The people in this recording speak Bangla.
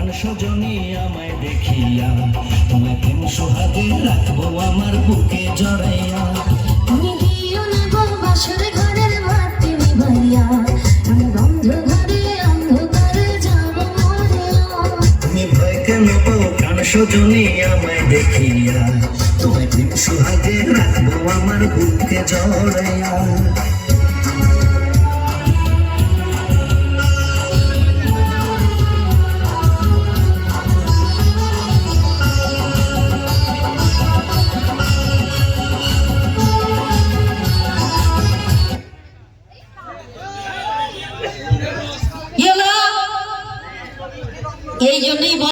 প্রাণ সজনী আমায় দেখিয়া, তোমায় প্রেম সোহাগে রাখবো আমার বুকে জড়াইয়া। তুমি দিও না গো বাসর ঘরের বাতি নিভাইয়া, আমি বন্ধ ঘরে অন্ধকারে যাব মরিয়া। তুমি ভয় কেন পাও প্রাণ সজনী আমায় দেখিয়া, তোমায় প্রেম সোহাগে রাখবো আমার বুকে জড়াইয়া। এই জন্যই